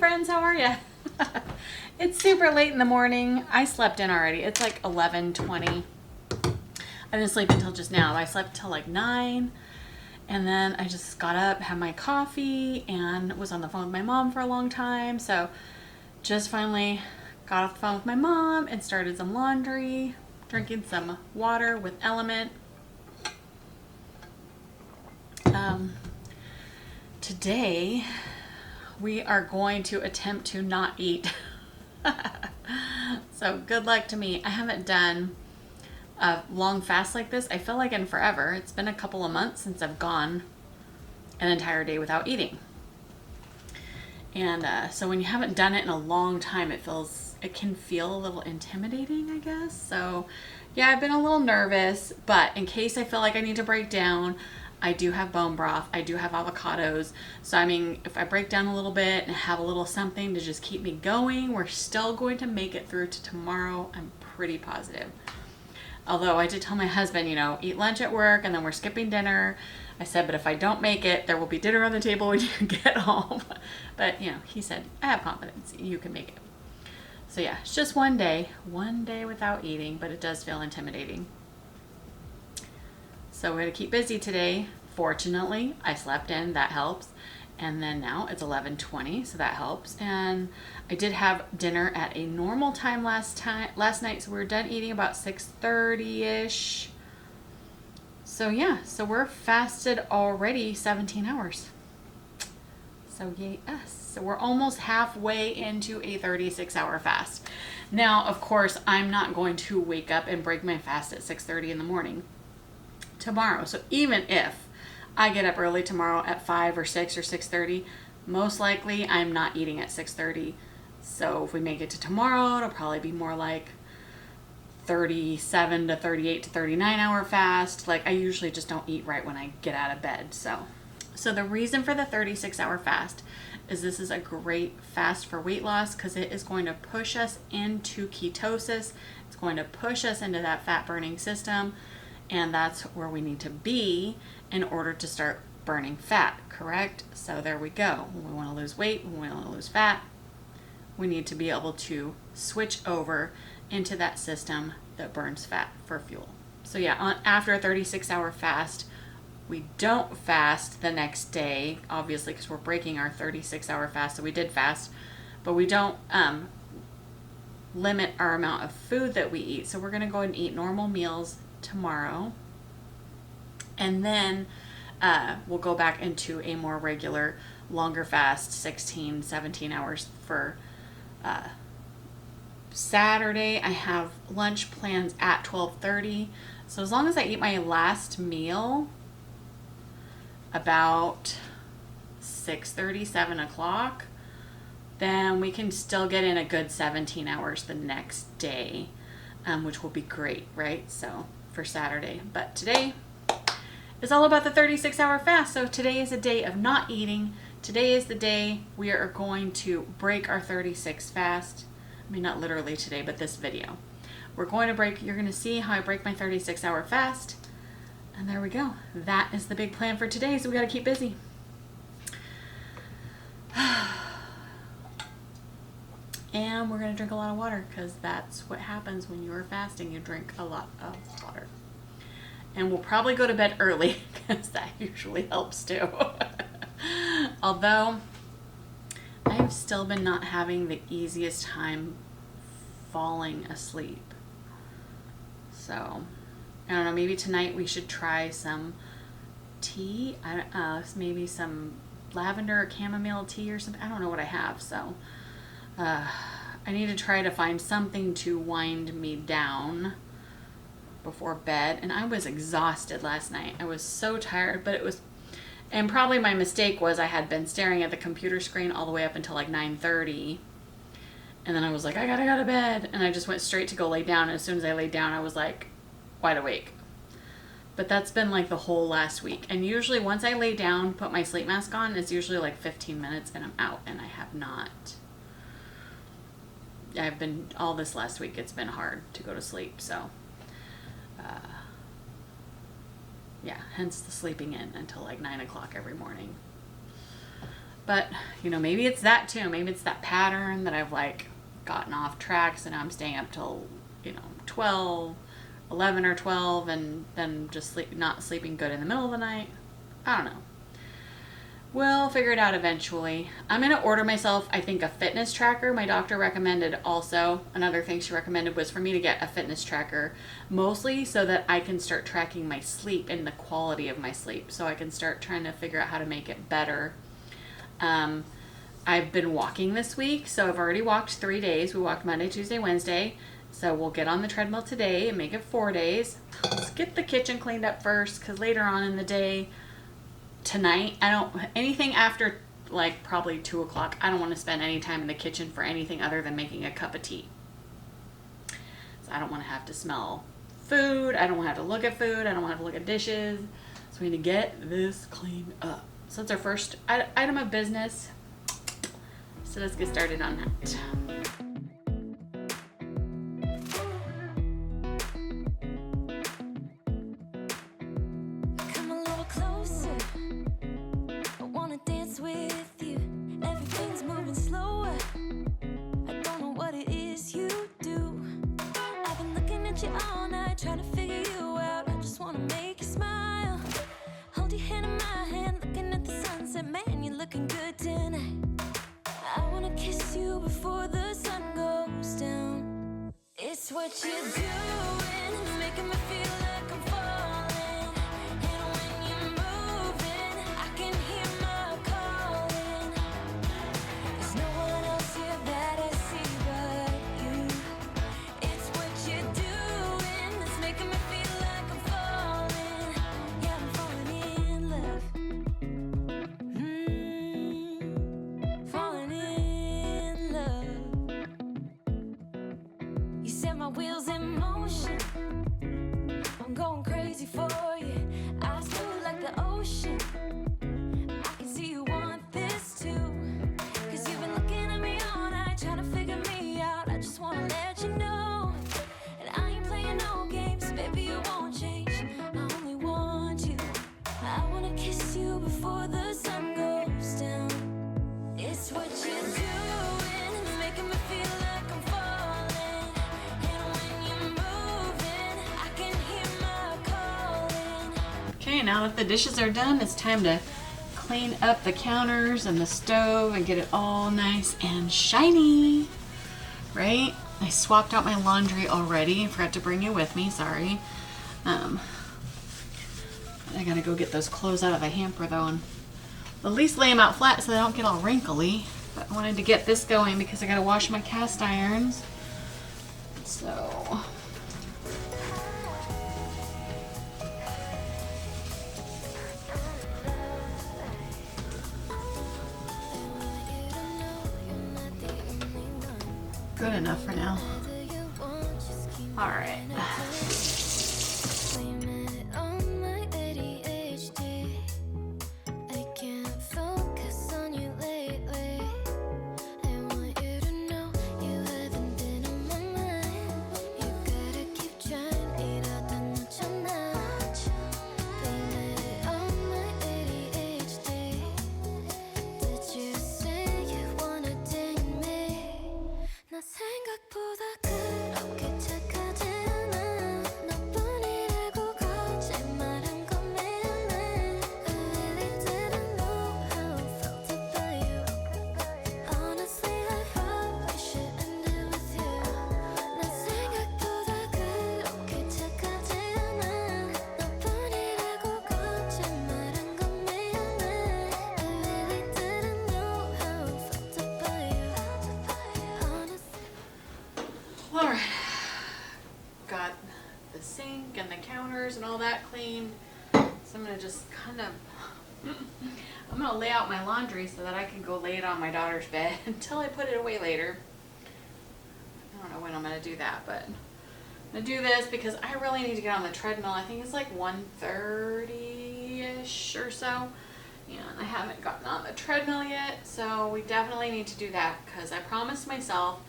friends, how are you? It's super late in the morning. I slept in already. It's like 11:20. I didn't sleep until just now. I slept till like 9, and then I just got up, had my coffee, and was on the phone with my mom for a long time. So just finally got off the phone with my mom and started some laundry, drinking some water with LMNT. Today we are going to attempt to not eat. So good luck to me. I haven't done a long fast like this, I feel like, in forever. It's been a couple of months since I've gone an entire day without eating. And so when you haven't done it in a long time, it can feel a little intimidating, I guess. So yeah, I've been a little nervous, but in case I feel like I need to break down, I do have bone broth. I do have avocados. So I mean, if I break down a little bit and have a little something to just keep me going, we're still going to make it through to tomorrow. I'm pretty positive. Although I did tell my husband, eat lunch at work and then we're skipping dinner. I said, but if I don't make it, there will be dinner on the table when you get home. But, he said, I have confidence. You can make it. So yeah, it's just one day without eating, but it does feel intimidating. So we're going to keep busy today. Fortunately, I slept in. That helps. And then now it's 11:20, so that helps. And I did have dinner at a normal time last night, so we were done eating about 6:30-ish. So yeah, so we're fasted already 17 hours. So yay us. So we're almost halfway into a 36-hour fast. Now, of course, I'm not going to wake up and break my fast at 6:30 in the morning tomorrow. So even if I get up early tomorrow at 5 or 6 or 6:30, most likely I'm not eating at 6:30. So if we make it to tomorrow, it'll probably be more like 37 to 38 to 39 hour fast. Like, I usually just don't eat right when I get out of bed. So the reason for the 36-hour fast is this is a great fast for weight loss because it is going to push us into ketosis. It's going to push us into that fat burning system. And that's where we need to be in order to start burning fat, correct? So there we go. When we want to lose weight, when we want to lose fat, we need to be able to switch over into that system that burns fat for fuel. So yeah, after a 36-hour fast, we don't fast the next day, obviously, because we're breaking our 36-hour fast. So we did fast, but we don't limit our amount of food that we eat. So we're going to go ahead and eat normal meals tomorrow, and then we'll go back into a more regular, longer fast, 16, 17 hours for Saturday. I have lunch plans at 12:30, so as long as I eat my last meal about 6:30, 7 o'clock, then we can still get in a good 17 hours the next day, which will be great, right? So for Saturday. But today is all about the 36-hour fast. So today is a day of not eating. Today is the day we are going to break our 36 fast. I mean, not literally today, but this video. We're going to break, you're going to see how I break my 36-hour fast. And there we go. That is the big plan for today. So we got to keep busy. And we're going to drink a lot of water because that's what happens when you're fasting. You drink a lot of water. And we'll probably go to bed early because that usually helps too. Although I've still been not having the easiest time falling asleep. So I don't know, maybe tonight we should try some tea. Maybe some lavender or chamomile tea or something. I don't know what I have, so I need to try to find something to wind me down before bed. And I was exhausted last night. I was so tired, but and probably my mistake was I had been staring at the computer screen all the way up until like 9:30. And then I was like, I gotta go to bed. And I just went straight to go lay down. And as soon as I laid down, I was like wide awake. But that's been like the whole last week. And usually once I lay down, put my sleep mask on, it's usually like 15 minutes and I'm out. And I have not. All this last week, it's been hard to go to sleep. So, yeah, hence the sleeping in until like 9 o'clock every morning. But, you know, maybe it's that too. Maybe it's that pattern that I've like gotten off track, so now I'm staying up till, you know, 12, 11 or 12, and then just not sleeping good in the middle of the night. I don't know. We'll figure it out eventually. I'm going to order myself, I think, a fitness tracker. My doctor recommended also, another thing she recommended was for me to get a fitness tracker, mostly so that I can start tracking my sleep and the quality of my sleep, so I can start trying to figure out how to make it better. I've been walking this week, so I've already walked 3 days. We walked Monday, Tuesday, Wednesday, so we'll get on the treadmill today and make it 4 days. Let's get the kitchen cleaned up first, because later on in the day, tonight, anything after like probably 2 o'clock, I don't want to spend any time in the kitchen for anything other than making a cup of tea. So I don't want to have to smell food. I don't want to have to look at food. I don't want to have to look at dishes. So we need to get this cleaned up. So that's our first item of business. So let's get started on that. What you're doing is making me feel like I'm falling. And when you're moving, I can hear my calling. There's no one else here that I see but you. It's what you're doing that's making me feel like I'm falling. Yeah, I'm falling in love. Falling in love. You set my wheels in motion. I'm going crazy for you. I smooth like the ocean. I can see you want this too. Cause you've been looking at me all night, trying to figure me out. I just wanna let you know. And I ain't playing no games, baby, you won't change. I only want you. I wanna kiss you before the sun goes down. It's what you're doing, it's making me feel like I'm falling. Okay, now that the dishes are done, it's time to clean up the counters and the stove and get it all nice and shiny, right? I swapped out my laundry already. I forgot to bring you with me, sorry. I gotta go get those clothes out of the hamper though, and at least lay them out flat so they don't get all wrinkly. But I wanted to get this going because I gotta wash my cast irons. So... good enough for now. All right. Alright, got the sink and the counters and all that cleaned, so I'm going to just kind of, I'm going to lay out my laundry so that I can go lay it on my daughter's bed until I put it away later. I don't know when I'm going to do that, but I'm going to do this because I really need to get on the treadmill. I think it's like 1:30-ish or so, and I haven't gotten on the treadmill yet, so we definitely need to do that because I promised myself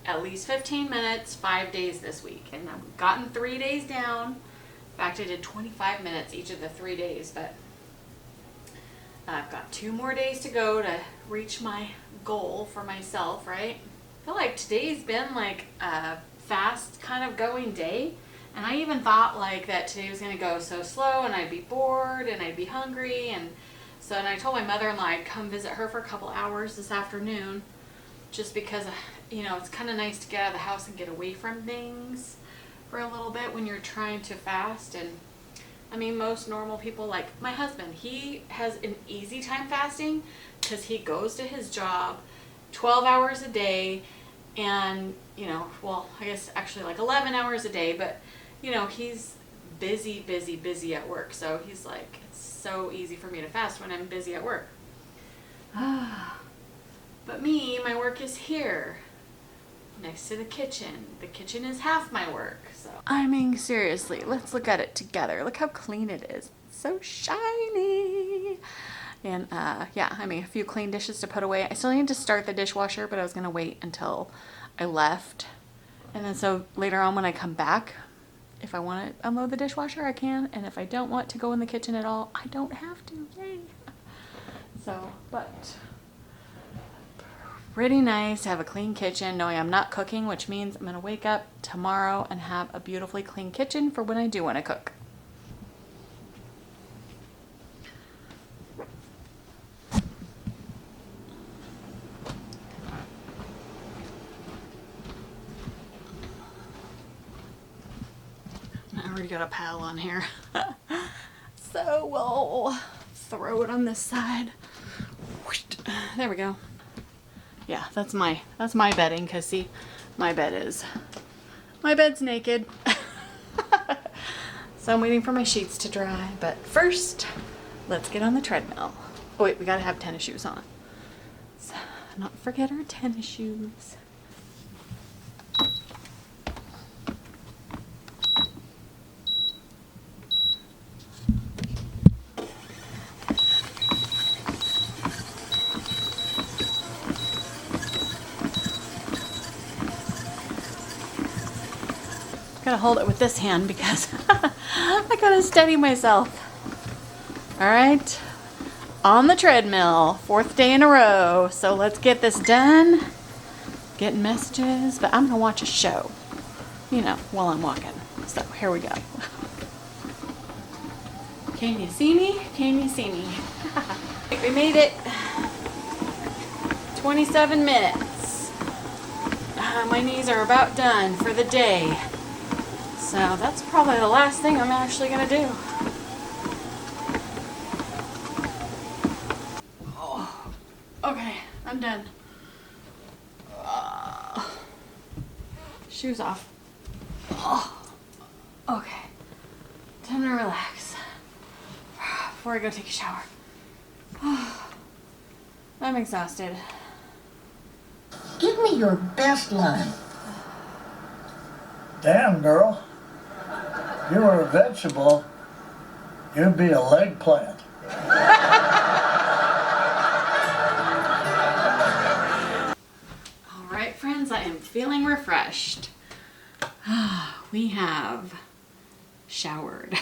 at least 15 minutes, 5 days this week. And I've gotten 3 days down. In fact, I did 25 minutes each of the 3 days, but I've got 2 more days to go to reach my goal for myself, right? I feel like today's been like a fast kind of going day. And I even thought like that today was gonna go so slow and I'd be bored and I'd be hungry. And I told my mother-in-law I'd come visit her for a couple hours this afternoon, just because, you know, it's kind of nice to get out of the house and get away from things for a little bit when you're trying to fast. And I mean, most normal people, like my husband, he has an easy time fasting because he goes to his job 12 hours a day and, you know, well, I guess actually like 11 hours a day, but, you know, he's busy at work. So he's like, it's so easy for me to fast when I'm busy at work. But me, my work is here, next to the kitchen. The kitchen is half my work. So I mean, seriously, let's look at it together. Look how clean it is. It's so shiny. And yeah, I mean, a few clean dishes to put away. I still need to start the dishwasher, but I was gonna wait until I left. And then so later on when I come back, if I want to unload the dishwasher, I can. And if I don't want to go in the kitchen at all, I don't have to. Yay. So, but pretty nice to have a clean kitchen, knowing I'm not cooking, which means I'm going to wake up tomorrow and have a beautifully clean kitchen for when I do want to cook. I already got a pile on here. So we'll throw it on this side. There we go. Yeah, that's my bedding, because see, my bed's naked. So I'm waiting for my sheets to dry, but first let's get on the treadmill. Oh wait, we gotta have tennis shoes on. So not forget our tennis shoes. Gotta hold it with this hand because I gotta steady myself. All right, on the treadmill, 4th day in a row. So let's get this done. Getting messages, but I'm gonna watch a show, you know, while I'm walking. So here we go. Can you see me? Can you see me? We made it. 27 minutes. My knees are about done for the day. So that's probably the last thing I'm actually gonna do. Oh, okay, I'm done. Shoes off. Oh, okay, time to relax before I go take a shower. I'm exhausted. Give me your best line. Damn, girl. If you were a vegetable, you'd be a leg plant. All right, friends, I am feeling refreshed. We have showered.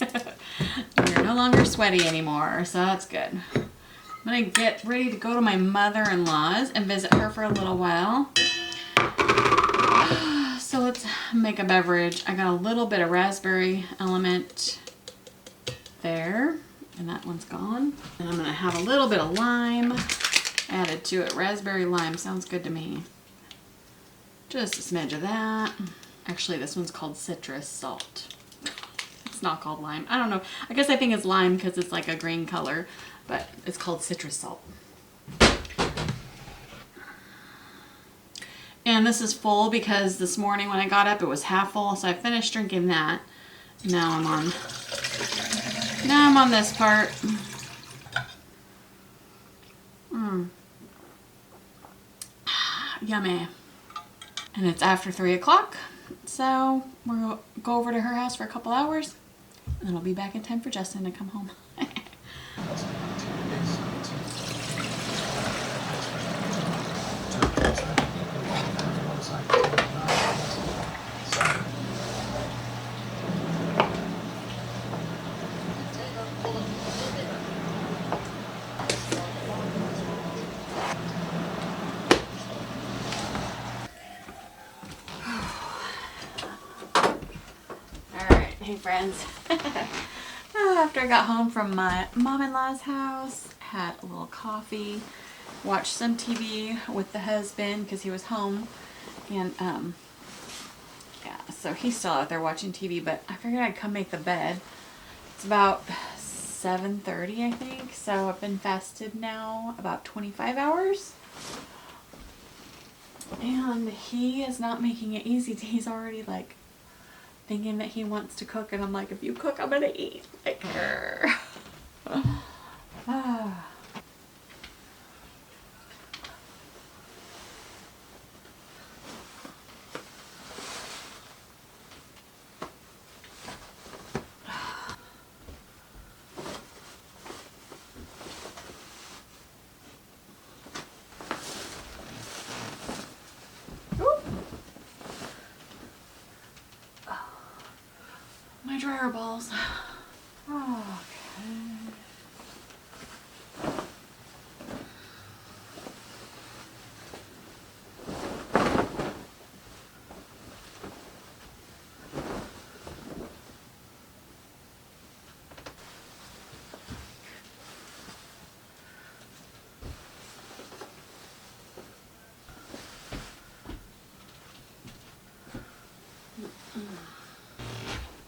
We're no longer sweaty anymore, so that's good. I'm gonna get ready to go to my mother-in-law's and visit her for a little while. So let's make a beverage. I got a little bit of raspberry LMNT there, and that one's gone. And I'm gonna have a little bit of lime added to it. Raspberry lime sounds good to me. Just a smidge of that. Actually, this one's called citrus salt. It's not called lime. I don't know. I guess I think it's lime because it's like a green color, but it's called citrus salt. And this is full because this morning when I got up it was half full, so I finished drinking that. Now I'm on this part. Yummy. And it's after 3 o'clock, so we'll go over to her house for a couple hours, and then I'll be back in time for Justin to come home. Hey friends. After I got home from my mom-in-law's house, had a little coffee, watched some TV with the husband because he was home, and yeah, so he's still out there watching TV, but I figured I'd come make the bed. It's about 7:30, I think, so I've been fasted now about 25 hours. And he is not making it easy. He's already like thinking that he wants to cook, and I'm like, if you cook, I'm gonna eat. Like, my dryer balls. Oh, okay.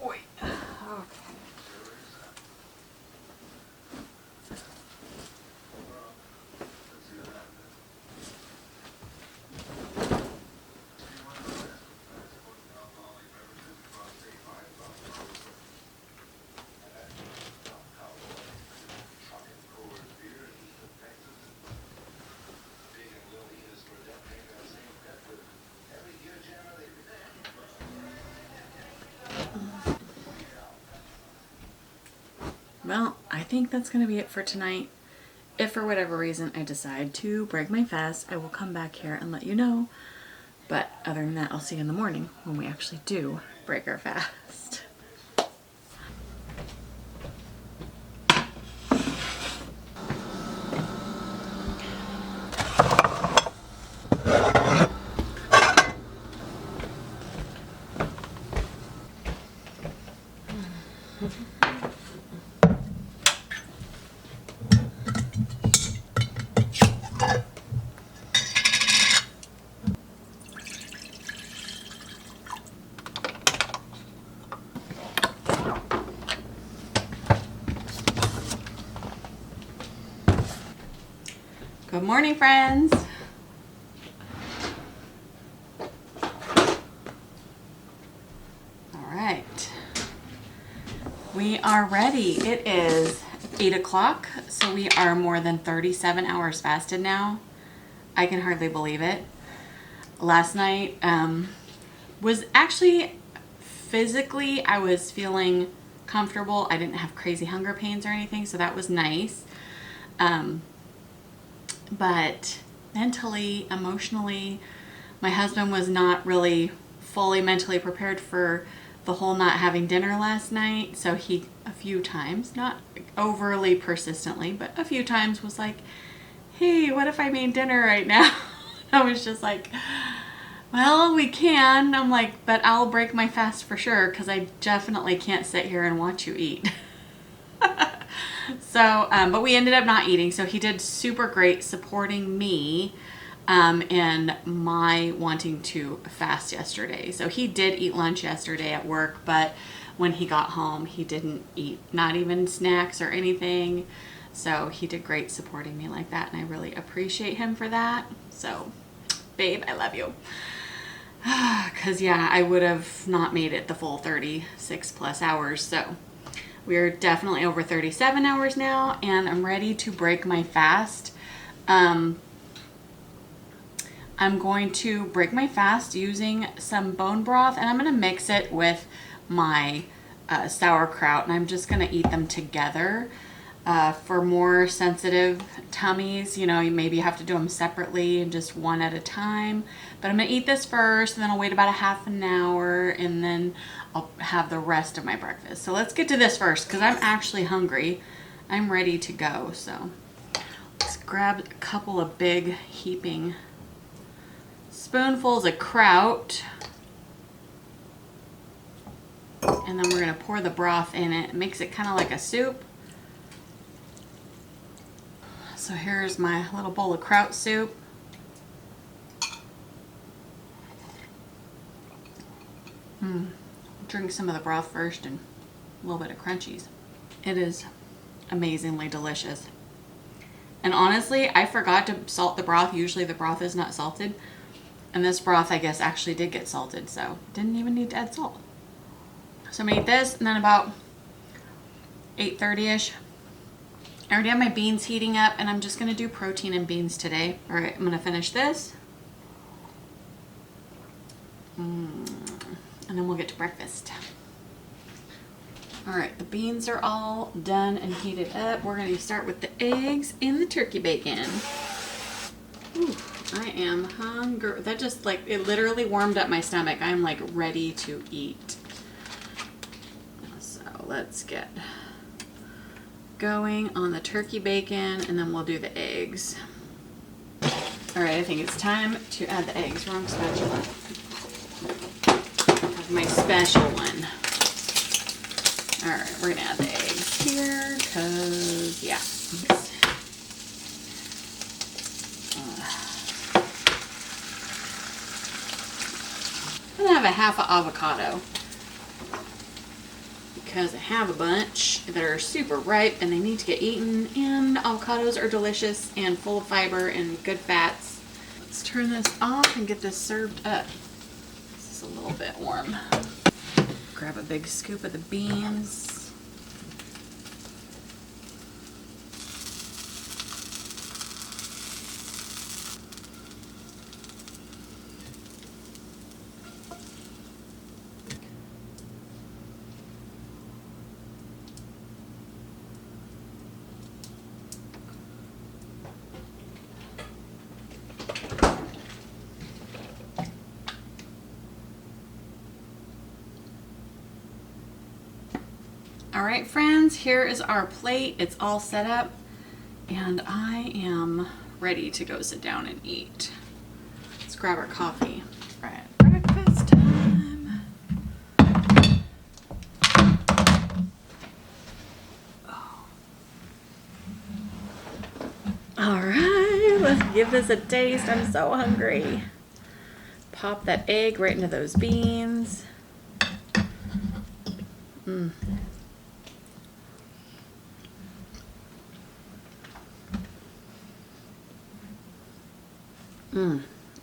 Wait. Okay. Well, I think that's going to be it for tonight. If for whatever reason I decide to break my fast, I will come back here and let you know. But other than that, I'll see you in the morning when we actually do break our fast. Good morning, friends. All right. We are ready. It is 8 o'clock, so we are more than 37 hours fasted now. I can hardly believe it. Last night was actually physically, I was feeling comfortable. I didn't have crazy hunger pains or anything, so that was nice. But mentally, emotionally, my husband was not really fully mentally prepared for the whole not having dinner last night. So he, a few times, not overly persistently, but a few times was like, hey, what if I made dinner right now? I was just like, well, we can. I'm like, but I'll break my fast for sure, because I definitely can't sit here and watch you eat. So, but we ended up not eating. So he did super great supporting me in my wanting to fast yesterday. So he did eat lunch yesterday at work, but when he got home, he didn't eat, not even snacks or anything. So he did great supporting me like that, and I really appreciate him for that. So, babe, I love you. Because, yeah, I would have not made it the full 36 plus hours. So we're definitely over 37 hours now, and I'm ready to break my fast. I'm going to break my fast using some bone broth, and I'm going to mix it with my sauerkraut, and I'm just going to eat them together. For more sensitive tummies, you know, you maybe have to do them separately and just one at a time. But I'm going to eat this first, and then I'll wait about a half an hour, and then I'll have the rest of my breakfast. So let's get to this first, because I'm actually hungry. I'm ready to go. So let's grab a couple of big heaping spoonfuls of kraut. And and then we're gonna pour the broth in it. It makes it kind of like a soup. So here's my little bowl of kraut soup. Drink some of the broth first and a little bit of crunchies. It is amazingly delicious. And honestly, I forgot to salt the broth. Usually the broth is not salted. And this broth, I guess, actually did get salted, so didn't even need to add salt. So I'm gonna eat this, and then about 8:30ish, I already have my beans heating up, and I'm just gonna do protein and beans today. All right, I'm gonna finish this. And then we'll get to breakfast. All right, the beans are all done and heated up. We're gonna start with the eggs and the turkey bacon. Ooh, I am hungry. That just like, it literally warmed up my stomach. I'm like ready to eat. So let's get going on the turkey bacon, and then we'll do the eggs. All right, I think it's time to add the eggs. Wrong spatula. My special one. All right, we're gonna add the eggs here because, yeah. I'm gonna have a half an avocado because I have a bunch that are super ripe and they need to get eaten, and avocados are delicious and full of fiber and good fats. Let's turn this off and get this served up. A little bit warm. Grab a big scoop of the beans. All right, friends, here is our plate. It's all set up, and I am ready to go sit down and eat. Let's grab our coffee. All right, breakfast time. Oh. All right, let's give this a taste. I'm so hungry. Pop that egg right into those beans.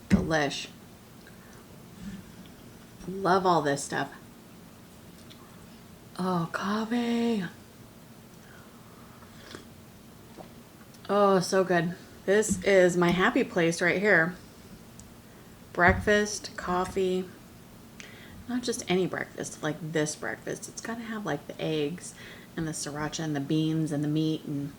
Delish. Love all this stuff. Oh, coffee. Oh, so good. This is my happy place right here. Breakfast, coffee. Not just any breakfast, like this breakfast. It's got to have like the eggs and the sriracha and the beans and the meat. And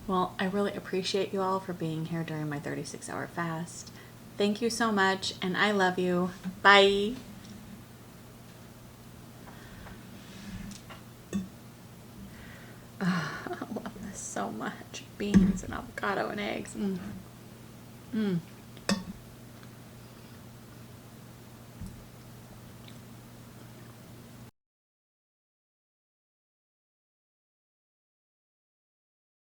well, I really appreciate you all for being here during my 36-hour fast. Thank you so much, and I love you. Bye. Oh, I love this so much. Beans and avocado and eggs.